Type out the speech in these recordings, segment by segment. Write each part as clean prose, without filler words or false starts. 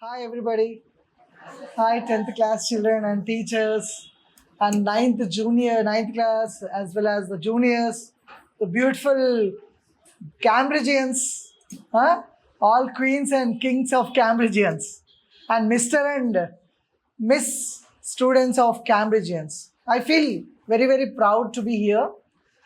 Hi, everybody. Hi, 10th class children and teachers, and ninth class, as well as the juniors, the beautiful Cambridgians, huh? All queens and kings of Cambridgians, and Mr. and Miss students of Cambridgians. I feel very, very proud to be here,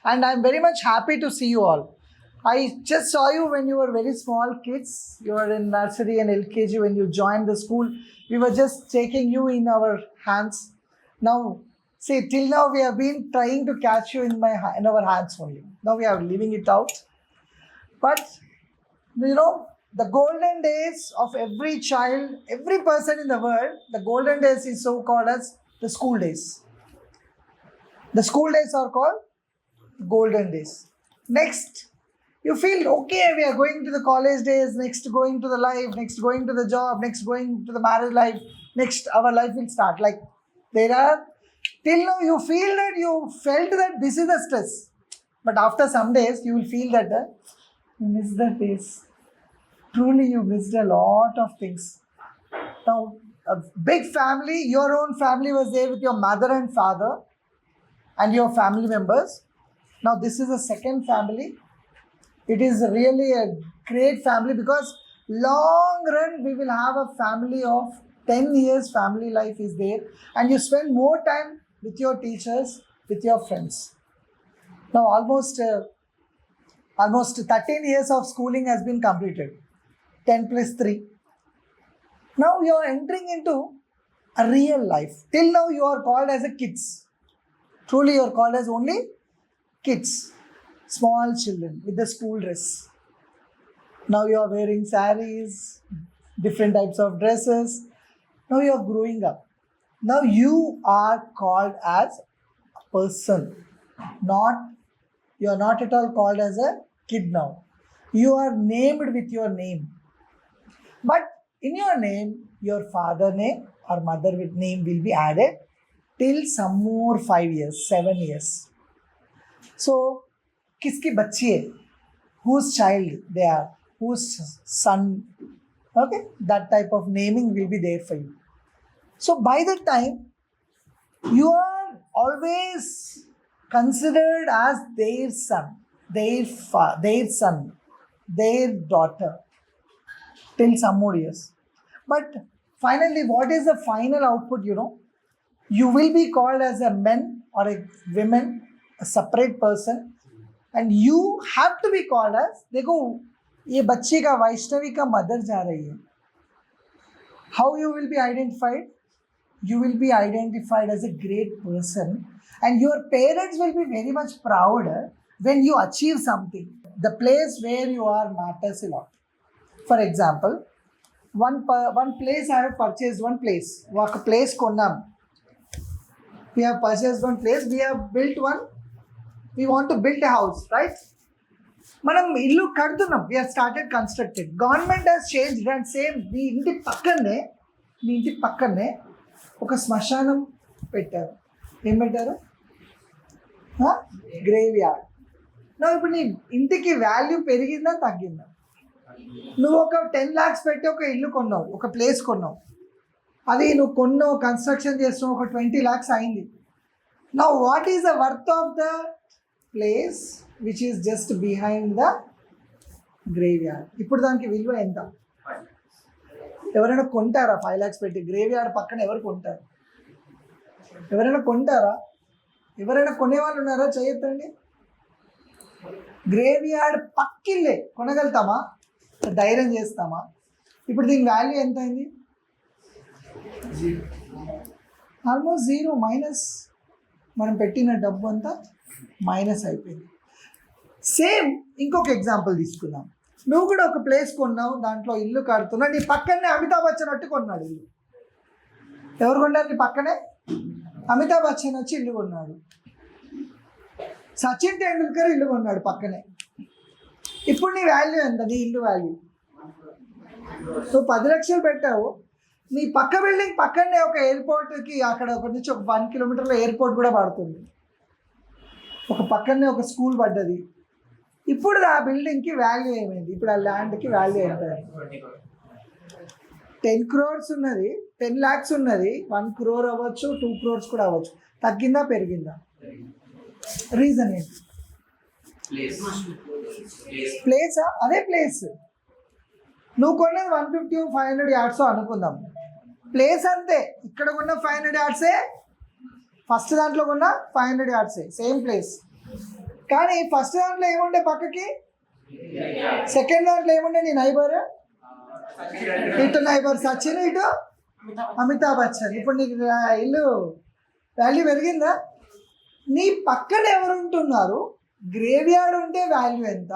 and I'm very much happy to see you all. I just saw you when you were very small kids. You were in nursery and LKG when you joined the school. We were just taking you in our hands. Now, see, till now we have been trying to catch you in our hands only. Now we are leaving it out. But the golden days of every child, every person in the world, the golden days is so called as the school days. The school days are called golden days. Next, you feel okay, we are going to the college days, next going to the life, next going to the job, next going to the marriage life, next our life will start. Like there are, till now you feel that you felt that this is the stress. But after some days, you will feel that you miss the days. Truly, you missed a lot of things. Now, a big family, your own family was there with your mother and father and your family members. Now, this is a second family. It is really a great family because long run we will have a family of 10 years family life is there, and you spend more time with your teachers, with your friends. Now almost 13 years of schooling has been completed. 10 plus 3. Now you are entering into a real life. Till now you are called as a kids. Truly you are called as only kids. Small children with the school dress. Now you are wearing saris, different types of dresses. Now you are growing up. Now you are called as a person. You are not at all called as a kid now. You are named with your name. But in your name, your father name or mother name will be added till some more 5 years, 7 years. So, किसकी बच्ची है, whose child they are, whose son, okay, that type of naming will be there for you. So by the time you are always considered as their son, their son, their daughter till some more years. But finally, what is the final output? You will be called as a man or a woman, a separate person. And you have to be called as, देखो ये बच्चे का वैष्णवी का mother जा रही है. How you will be identified? You will be identified as a great person, and your parents will be very much proud when you achieve something. The place where you are matters a lot. For example, one place I have purchased one place. ఒక place కొన్నాం. We have purchased one place. We have built one. We want to build a house, right? మనం ఇల్లు కడుతున్నాం. We have started constructing. Government has changed and same మీ ఇంటి పక్కనే ఒక శ్మశానం పెట్టారు. ఏం పెట్టారు? Grave yard. ఇప్పుడు నీ ఇంటికి వాల్యూ పెరిగిందా తగ్గిందా? నువ్వు ఒక 10 lakhs పెట్టి ఒక ఇల్లు కొన్నావు, ఒక ప్లేస్ కొన్నావు. అది నువ్వు కొన్నావు, కన్స్ట్రక్షన్ చేస్తున్నావు, ఒక 20 lakhs అయింది. Now what is the worth of the place which is just behind the graveyard? ఇప్పుడు దానికి విలువ ఎంత? ఎవరైనా కొంటారా 5 lakhs పెట్టి? గ్రేవ్ యార్డ్ పక్కన ఎవరు కొంటారు? ఎవరైనా కొంటారా? ఎవరైనా కొనేవాళ్ళు ఉన్నారా? చేయొద్దండి. గ్రేవ్ యార్డ్ పక్కిల్లే కొనగలుగుతామా? ధైర్యం చేస్తామా? ఇప్పుడు దీని వాల్యూ ఎంత అయింది? Almost zero, minus. మనం పెట్టిన డబ్బు అంతా మైనస్ అయిపోయింది. సేమ్ ఇంకొక ఎగ్జాంపుల్ తీసుకుందాం. నువ్వు కూడా ఒక ప్లేస్ కొన్నావు, దాంట్లో ఇల్లు కడుతున్నావు. నీ పక్కనే అమితాబ్ బచ్చన్ అట్టు కొన్నాడు ఇల్లు. ఎవరు కొన్నారు? నీ పక్కనే అమితాబ్ బచ్చన్ వచ్చి ఇల్లు కొన్నాడు. సచిన్ టెండూల్కర్ ఇల్లు కొన్నాడు పక్కనే. ఇప్పుడు నీ వాల్యూ ఎంత? నీ ఇల్లు వాల్యూ నువ్వు 10 లక్షలు పెట్టావు. నీ పక్క బిల్డింగ్ పక్కనే ఒక ఎయిర్పోర్ట్కి అక్కడ ఒక నుంచి ఒక 1 kilometer ఎయిర్పోర్ట్ కూడా పడుతుంది. ఒక పక్కనే ఒక స్కూల్ పడ్డది. ఇప్పుడు ఆ బిల్డింగ్కి వాల్యూ ఏమైంది? ఇప్పుడు ఆ ల్యాండ్కి వాల్యూ ఎంత? 10 crores ఉన్నది, 10 lakhs ఉన్నది, 1 crore అవ్వచ్చు, 2 crores కూడా అవ్వచ్చు. తగ్గిందా పెరిగిందా? రీజన్ ఏంటి? ప్లేసా? అదే ప్లేస్. నువ్వు కొన్నది 150 500 yards అనుకుందాం. ప్లేస్ అంతే. ఇక్కడ కొన్న 500 yards, ఫస్ట్ దాంట్లో కొన్న 500 yards, సేమ్ ప్లేస్. కానీ ఫస్ట్ దాంట్లో ఏముండే పక్కకి, సెకండ్ దాంట్లో ఏముండే నీ నైబర్, ఇటు నైబర్ సచిన్, ఇటు అమితాబ్ బచ్చన్. ఇప్పుడు నీకు ఇల్లు వాల్యూ పెరిగిందా? నీ పక్కన ఎవరు ఉంటున్నారు? గ్రేవ్ యార్డ్ ఉంటే వాల్యూ ఎంత?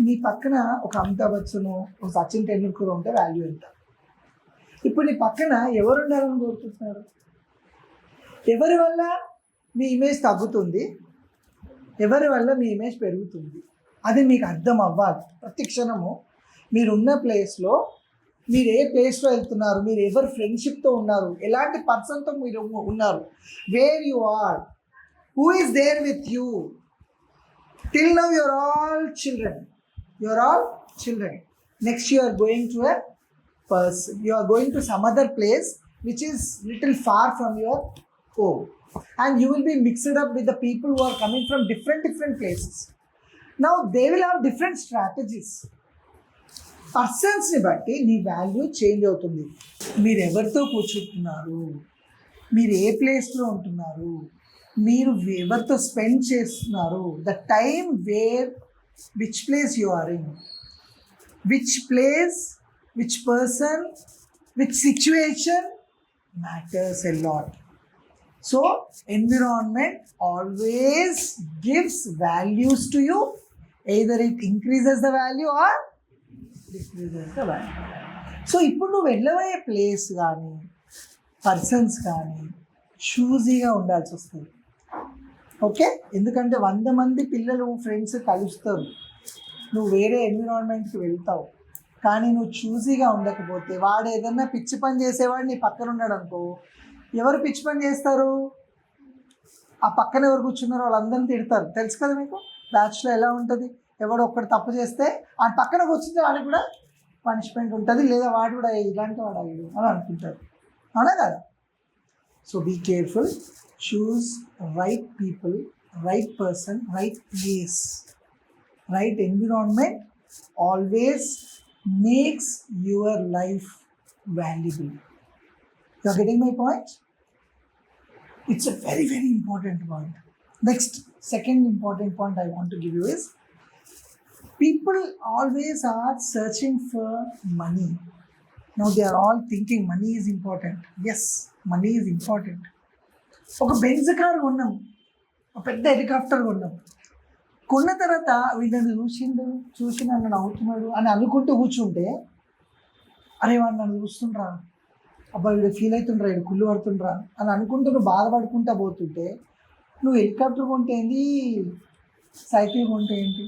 నీ పక్కన ఒక అమితాబ్ బచ్చన్, ఒక సచిన్ టెండూల్కర్ ఉంటే వాల్యూ ఎంత? ఇప్పుడు నీ పక్కన ఎవరు ఉండాలని కోరుకుంటున్నారు? ఎవరి వల్ల మీ ఇమేజ్ తగ్గుతుంది, ఎవరి వల్ల మీ ఇమేజ్ పెరుగుతుంది, అది మీకు అర్థం అవ్వాలి. ప్రతి క్షణము మీరున్న ప్లేస్లో, మీరు ఏ ప్లేస్లో వెళ్తున్నారు, మీరు ఎవరు ఫ్రెండ్షిప్తో ఉన్నారు, ఎలాంటి పర్సన్తో మీరు ఉన్నారు, where you are, who is there with you. Till now you are all children, you are all children. Next you are going to a person, you are going to some other place which is little far from your home, and you will be mixed up with the people who are coming from different places. Now they will have different strategies. పర్సన్స్ని బట్టి నీ value change అవుతుంది. మీరు ఎవరితో కూర్చుంటున్నారు, మీరు ఏ ప్లేస్లో ఉంటున్నారు, మీరు ఎవరితో స్పెండ్ చేస్తున్నారు, the time where, which place you are in, which place, which person, which situation matters a lot. So environment always gives values to you. Either it increases the value or decreases the value. So ఇప్పుడు నువ్వు వెళ్ళబోయే place కానీ persons కానీ చూజీగా ఉండాల్సి వస్తుంది. Okay, ఎందుకంటే 100 మంది పిల్లలు ఫ్రెండ్స్ కలుస్తారు, నువ్వు వేరే ఎన్విరాన్మెంట్కి వెళ్తావు. కానీ నువ్వు చూజీగా ఉండకపోతే, వాడు ఏదన్నా పిచ్చి పని చేసేవాడు నీ పక్కన ఉన్నాడు అనుకో, ఎవరు పిచ్చి పని చేస్తారు? ఆ పక్కన ఎవరు కూర్చున్నారో వాళ్ళందరినీ తిడతారు. తెలుసు కదా మీకు, బ్యాచ్లో ఎలా ఉంటుంది, ఎవడో ఒక్కడు తప్పు చేస్తే ఆ పక్కన కూర్చుంటే వాడికి కూడా పనిష్మెంట్ ఉంటుంది, లేదా వాడు కూడా ఇలాంటి వాడు అయ్యాడు అని అనుకుంటారు. అవునా కదా? So be careful, choose right people, right person, right place, right environment always makes your life valuable. You are getting my point? It's a very important point. Next, second important point I want to give you is, people always are searching for money. Now they are all thinking money is important. Yes, money is important. ఒక Benz car కొన్నాం, ఒక పెద్ద helicopter కొన్నాం. కొన్న తర్వాత వీళ్ళని చూసి నన్ను నవ్వుతున్నాడు అని అనుకుంటూ కూర్చుంటే, అరే వాడు నన్ను చూస్తుండ్రా, అబ్బా వీడు ఫీల్ అవుతుండ్రా, వీడు కుళ్ళు పడుతుండ్రా అని అనుకుంటూ నువ్వు బాధపడుకుంటా పోతుంటే, నువ్వు హెలికాప్టర్ కొంటే ఏంటి, సైకిల్ కొంటే ఏంటి?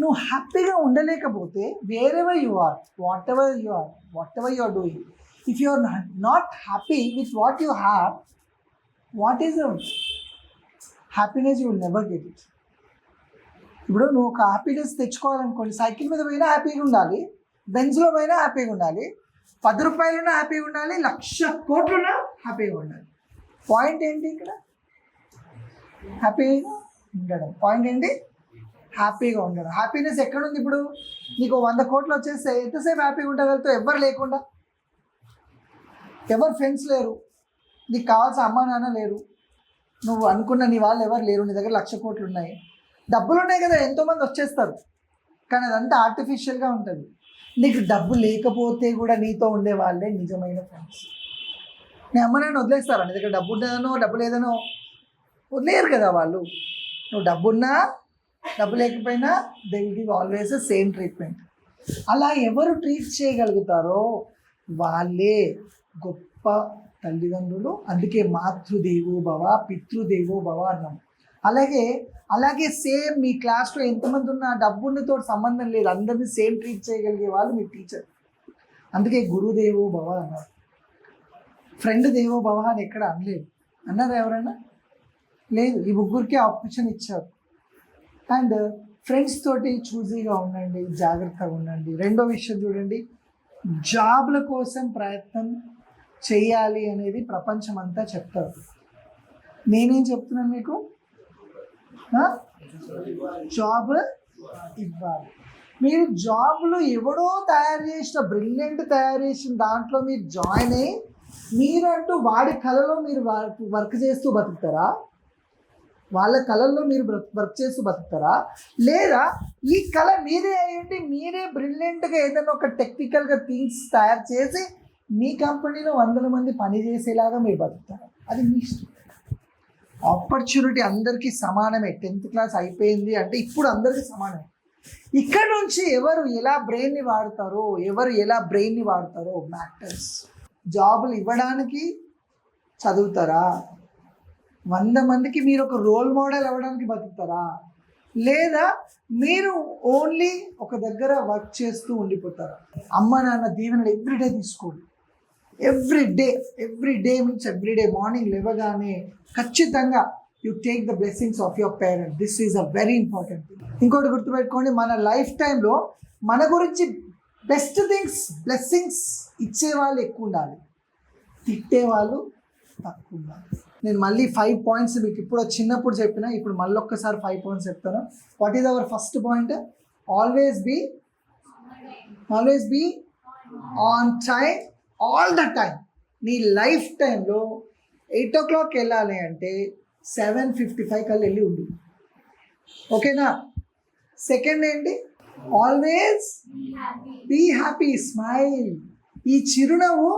నువ్వు హ్యాపీగా ఉండలేకపోతే, wherever you are, whatever you are doing, if you are not happy with what you have, what is the happiness? You will never get it. ఇప్పుడు నువ్వు ఒక హ్యాపీనెస్ తెచ్చుకోవాలనుకోండి, సైకిల్ మీద పోయినా హ్యాపీగా ఉండాలి, బెంజ్లో పోయినా హ్యాపీగా ఉండాలి, 10 రూపాయలున్నా హ్యాపీగా ఉండాలి, 1,00,000 కోట్లున్నా హ్యాపీగా ఉండాలి. పాయింట్ ఏంటి ఇక్కడ? హ్యాపీగా ఉండడం. పాయింట్ ఏంటి? హ్యాపీగా ఉండడం. హ్యాపీనెస్ ఎక్కడుంది? ఇప్పుడు నీకు 100 కోట్లు వచ్చేస్తే ఎంతసేపు హ్యాపీగా ఉండగలుగుతావు? ఎవ్వరు లేకుండా, ఎవరు ఫ్రెండ్స్ లేరు, నీకు కావాల్సిన అమ్మా నాన్న లేరు, నువ్వు అనుకున్న నీ వాళ్ళు ఎవరు లేరు, నీ దగ్గర 1,00,000 కోట్లు ఉన్నాయి, డబ్బులు ఉన్నాయి కదా, ఎంతోమంది వచ్చేస్తారు, కానీ అదంతా ఆర్టిఫిషియల్గా ఉంటుంది. నీకు డబ్బు లేకపోతే కూడా నీతో ఉండే వాళ్ళే నిజమైన ఫ్రెండ్స్. నీ అమ్మ నాన్న వదిలేస్తారా? నీ దగ్గర డబ్బు ఉండదనో డబ్బు లేదనో వదిలేరు కదా వాళ్ళు. నువ్వు డబ్బున్నా డబ్బు లేకపోయినా they will give always same treatment. అలా ఎవరు ట్రీట్ చేయగలుగుతారో వాళ్ళే గొప్ప తల్లిదండ్రులు. అందుకే మాతృదేవో భవ, పితృదేవో భవ అన్నాం. అలాగే సేమ్ మీ క్లాస్లో ఎంతమంది ఉన్నా డబ్బున్నతో సంబంధం లేదు, అందరినీ సేమ్ ట్రీట్ చేయగలిగే వాళ్ళు మీ టీచర్. అందుకే గురుదేవో భవ అన్నారు. ఫ్రెండ్ దేవో భవ అని ఎక్కడ అనలేదు. అన్నారా ఎవరైనా? లేదు. ఈ ముగ్గురికి ఆప్షన్ ఇచ్చారు. అండ్ ఫ్రెండ్స్ తోటి చూజీగా ఉండండి, జాగ్రత్తగా ఉండండి. రెండో విషయం చూడండి, జాబ్ల కోసం ప్రయత్నం చేయాలి అనేది ప్రపంచం అంతా చెప్తారు. నేనేం చెప్తున్నాను మీకు, జాబ్ ఇవ్వాలి. మీరు జాబ్లో ఎవడో తయారు చేసిన బ్రిలియంట్ తయారు చేసిన దాంట్లో మీరు జాయిన్ అయ్యి మీరంటూ వాడి కళలో మీరు వర్క్ చేస్తూ బతుకుతారా? వాళ్ళ కళల్లో మీరు వర్క్ చేస్తూ బతుకుతారా? లేదా ఈ కళ మీరే అయ్యండి, మీరే బ్రిలియంట్గా ఏదైనా ఒక టెక్నికల్గా థింగ్స్ తయారు చేసి మీ కంపెనీలో 100 మంది పని చేసేలాగా మీరు బతుకుతారా? అది మీ ఇష్టం. ఆపర్చునిటీ అందరికీ సమానమే. 10th క్లాస్ అయిపోయింది అంటే ఇప్పుడు అందరికీ సమానమే. ఇక్కడ నుంచి ఎవరు ఎలా బ్రెయిన్ని వాడతారో మ్యాటర్స్. జాబులు ఇవ్వడానికి చదువుతారా? 100 మందికి మీరు ఒక రోల్ మోడల్ అవ్వడానికి బతుకుతారా? లేదా మీరు ఓన్లీ ఒక దగ్గర వర్క్ చేస్తూ ఉండిపోతారా? అమ్మ నాన్న దీవెనలు ఎవ్రీడే తీసుకోండి. Every day means everyday morning లేవగానే ఖచ్చితంగా you take the blessings of your parent. This is a very important thing. ఇంకోటి గుర్తుపెట్టుకోండి, మన లైఫ్ టైంలో మన గురించి బెస్ట్ థింగ్స్ బ్లెస్సింగ్స్ ఇచ్చేవాళ్ళు ఎక్కువ ఉండాలి, తిట్టేవాళ్ళు తక్కువ ఉండాలి. నేను మళ్ళీ 5 పాయింట్స్ మీకు ఇప్పుడు చిన్నప్పుడు చెప్పిన, ఇప్పుడు మళ్ళీ ఒక్కసారి 5 పాయింట్స్ చెప్తాను. What is our first point? Always be on time all the time. నీ లైఫ్ టైంలో 8 o'clock వెళ్ళాలి అంటే 7:55 కల్లా వెళ్ళి ఉండి, ఓకేనా? సెకండ్ ఏంటి? Always be happy, smile. ఈ చిరునవ్వు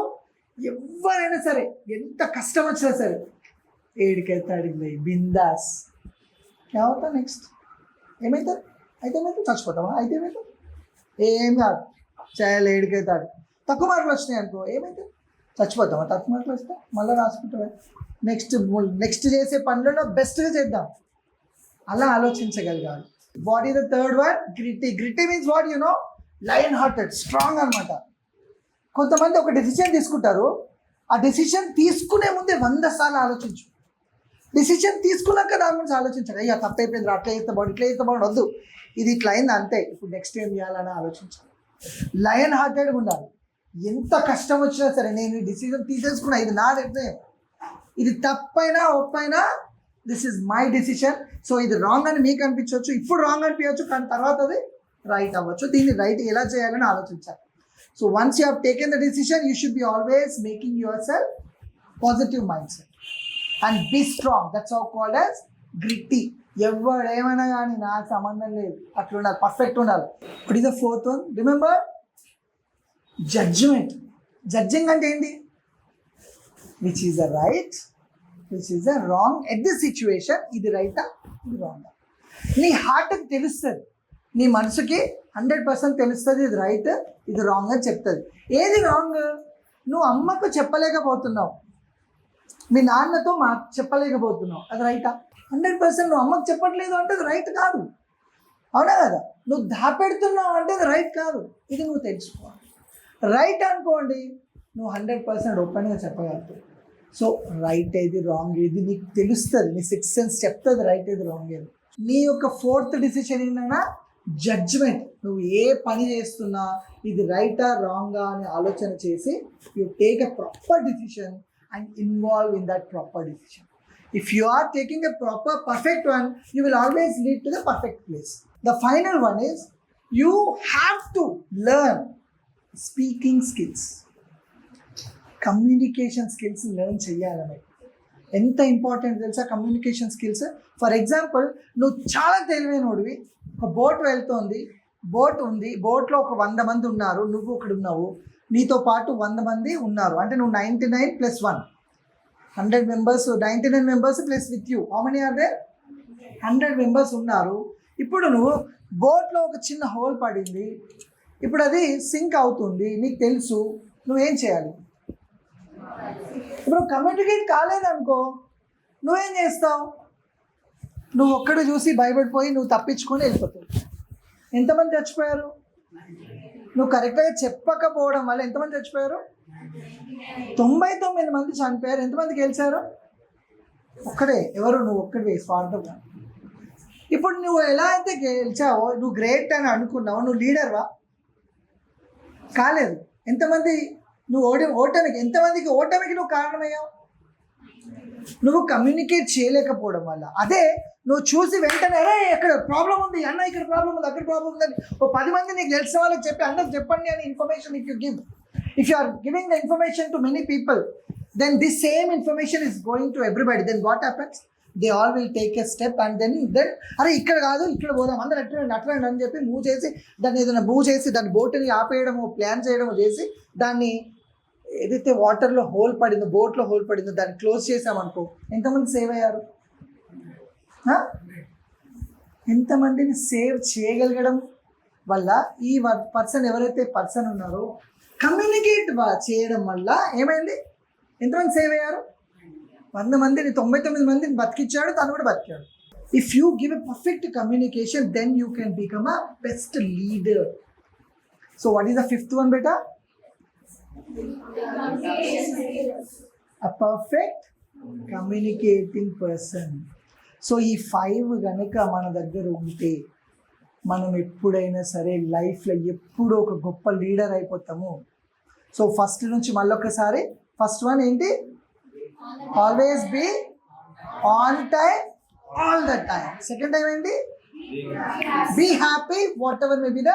ఎవరైనా సరే ఎంత కష్టం వచ్చినా సరే ఏడికెళ్తాడు బిందాస్. ఏమవుతా నెక్స్ట్ ఏమవుతుంది? అయితే చచ్చిపోతావా? అయితే ఏమవుతుంది? ఏం కాదు, చాలా ఏడికెళ్తాడు. తక్కువ మార్కులు వచ్చినాయి అనుకో ఏమైతే చచ్చిపోతామా? తక్కువ మార్కులు వస్తే మళ్ళీ రాసుకుంటావా? నెక్స్ట్ చేసే పనులలో బెస్ట్గా చేద్దాం, అలా ఆలోచించగలగాలి. What is the third one? Gritty means what you know, lion hearted, strong అనమాట. కొంతమంది ఒక డెసిషన్ తీసుకుంటారు, ఆ డెసిషన్ తీసుకునే ముందే 100 సార్లు ఆలోచించు. డెసిషన్ తీసుకున్నాక దాని గురించి ఆలోచించాలి. అయ్యా తప్పైపోయింది, అట్లా చేస్తే బాగుండు, ఇట్లా చేస్తే బాగుండు, వద్దు ఇది ఇట్లా అయింది అంతే, ఇప్పుడు నెక్స్ట్ ఏం చేయాలని ఆలోచించాలి. లయన్ హార్టెడ్గా ఉండాలి. ఎంత కష్టం వచ్చినా సరే నేను ఈ డిసిజన్ తీసేసుకున్నా, ఇది నా నిర్ణయం, ఇది తప్పైనా ఒప్పైనా this is my decision. So ఇది రాంగ్ అని మీకు అనిపించవచ్చు, ఇప్పుడు రాంగ్ అనిపించవచ్చు, కానీ తర్వాత అది రైట్ అవ్వచ్చు. దీన్ని రైట్ ఎలా చేయాలని ఆలోచించాలి. So once you have taken the decision, you should be always making yourself positive mindset and be strong. That's how called as gritty. ఎవడేమైనా కానీ నాకు సంబంధం లేదు, అట్లా ఉండాలి, పర్ఫెక్ట్ ఉండాలి. It is the fourth one. Remember judgement. Judging అంటే ఏంటి? Which is the right, which is the wrong at the situation. ఇది రైటా, ఇది రాంగా? నీ హార్ట్కి తెలుస్తుంది, నీ మనసుకి 100% తెలుస్తుంది ఇది రైట్, ఇది రాంగ్ అని చెప్తుంది. ఏది రాంగ్? నువ్వు అమ్మకు చెప్పలేకపోతున్నావు, మీ నాన్నతో చెప్పలేకపోతున్నావు, అది రైటా? 100% నువ్వు అమ్మకు చెప్పట్లేదు అంటే అది రైట్ కాదు, అవునా కదా? నువ్వు దాపెడుతున్నావు అంటే అది రైట్ కాదు, ఇది నువ్వు తెలుసుకోవాలి. రైట్ అనుకోండి, నువ్వు 100% ఓపెన్గా చెప్పగలుగుతావు. సో రైట్ ఏది, రాంగ్ ఏది నీకు తెలుస్తుంది, నీ 6th సెన్స్ చెప్తుంది రైట్ ఏది, రాంగ్ ఏది. నీ యొక్క 4th డిసిషన్ ఏంటన్నా జడ్జ్మెంట్. నువ్వు ఏ పని చేస్తున్నా ఇది రైటా రాంగా అని ఆలోచన చేసి you take a proper decision and involve in that proper decision. If you are taking a proper perfect one, you will always lead to the perfect place. The final one is you have to learn speaking skills, communication skills learn cheyalane. ఎంత important తెలుసా communication skills? For example, నువ్వు చాలా తెలివైనోడివి, ఒక boat వెళ్తోంది, boat ఉంది, బోట్లో ఒక 100 మంది ఉన్నారు, నువ్వు ఒకడు ఉన్నావు, నీతో పాటు 100 మంది ఉన్నారు, అంటే నువ్వు 99 + 1, 100 members, 99 members plus with you, how many are there? 100 members ఉన్నారు. ఇప్పుడు నువ్వు బోట్లో ఒక చిన్న హోల్ పడింది, ఇప్పుడు అది సింక్ అవుతుంది, నీకు తెలుసు, నువ్వేం చేయాలి? ఇప్పుడు కమ్యూనికేట్ కాలేదనుకో, నువ్వేం చేస్తావు? నువ్వు ఒక్కడు చూసి భయపడిపోయి నువ్వు తప్పించుకొని వెళ్ళిపోతావు. ఎంతమంది చచ్చిపోయారు? నువ్వు కరెక్ట్గా చెప్పకపోవడం వల్ల ఎంతమంది చచ్చిపోయారు? 99 మంది చనిపోయారు. ఎంతమంది గెలిచారు? ఒక్కడే. ఎవరు? నువ్వు ఒక్కడివే, స్వార్థంగా. ఇప్పుడు నువ్వు ఎలా అయితే గెలిచావో, నువ్వు గ్రేట్ అని అనుకున్నావు, నువ్వు లీడర్వా? కాలేదు. ఎంతమంది నువ్వు ఓటమికి ఎంతమందికి ఓటమికి నువ్వు కారణమయ్యావు? నువ్వు కమ్యూనికేట్ చేయలేకపోవడం వల్ల. అదే నువ్వు చూసి వెంటనే అరే ఇక్కడ ప్రాబ్లం ఉంది అన్న, ఇక్కడ ప్రాబ్లం ఉంది, అక్కడ ప్రాబ్లం ఉందని ఓ 10 మంది నీకు తెలిసిన వాళ్ళకి చెప్పి అందరికి చెప్పండి అని information if you are giving the information to many people, then this same information is going to everybody. Then what happens? They all will take a step and then అరే ఇక్కడ కాదు ఇక్కడ పోదాం, అందరూ అట్లా అని చెప్పి మూవ్ చేసి దాన్ని ఏదైనా మూవ్ చేసి దాని బోటుని ఆపేయడము, ప్లాన్ చేయడము చేసి దాన్ని ఏదైతే వాటర్లో హోల్ పడిందో, బోట్లో హోల్ పడిందో దాన్ని క్లోజ్ చేసామనుకో, ఎంతమంది సేవ్ అయ్యారు? ఎంతమందిని సేవ్ చేయగలగడం వల్ల ఈ పర్సన్ ఎవరైతే పర్సన్ ఉన్నారో కమ్యూనికేట్ చేయడం వల్ల ఏమైంది? ఎంతమంది సేవ్ అయ్యారు? 100 మందిని 99 మందిని బతికించాడు, తను కూడా బతికాడు. If you give a perfect communication then you can become a best leader. So what is the 5th one బేటా? A perfect communicating person. So ఈ 5 కనుక మన దగ్గర ఉంటే మనం ఎప్పుడైనా సరే లైఫ్లో ఎప్పుడూ ఒక గొప్ప లీడర్ అయిపోతాము. సో ఫస్ట్ నుంచి మళ్ళొకసారి, ఫస్ట్ వన్ ఏంటి? Always be on time all the time. Second time ఏంటి? Be happy whatever may be the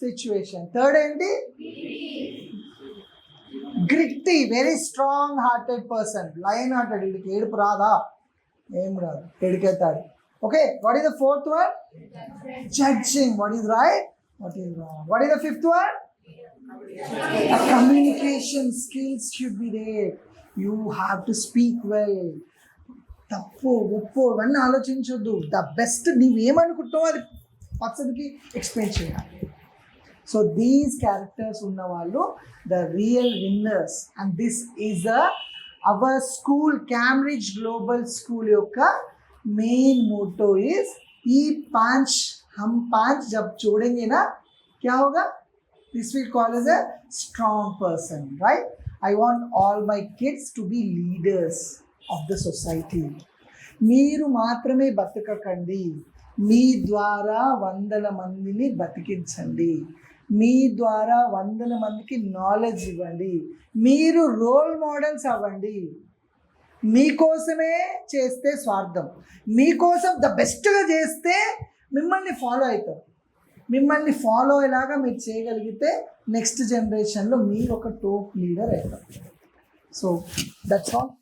situation. Third ఏంటి? Gritty, very strong hearted person, lion hearted. వీళ్ళకి ఏడుపు రాదా? ఏం రాదు, ఎడికెత్తాడు. Okay, what is the 4th one? Judging what is right, what is wrong. What is the 5th one? Communication skills should be there. You have to speak well. తప్పు ఒప్పు ఇవన్నీ ఆలోచించొద్దు. The best నీవేమనుకుంటావో అది పర్సన్కి ఎక్స్ప్లెయిన్ చేయాలి. So these characters ఉన్న వాళ్ళు the real winners. And this is our school, Cambridge global school యొక్క main motto is ई 5 हम 5 जब छोड़ेंगे ना क्या होगा? This will call as a strong person, right? I want all my kids to be leaders of the society. మీరు మాత్రమే బతకకండి, మీ ద్వారా 100 మందిని బతికించండి, మీ ద్వారా 100 మందికి నాలెడ్జ్ ఇవ్వండి, మీరు రోల్ మోడల్స్ అవ్వండి. మీకోసమే చేస్తే స్వార్థం, మీకోసం ద బెస్ట్గా చేస్తే మిమ్మల్ని ఫాలో అవుతారు. మిమ్మల్ని ఫాలో అయ్యేలాగా మీరు చేయగలిగితే నెక్స్ట్ జనరేషన్లో మీరు ఒక టాప్ లీడర్ అవుతారు. So that's all.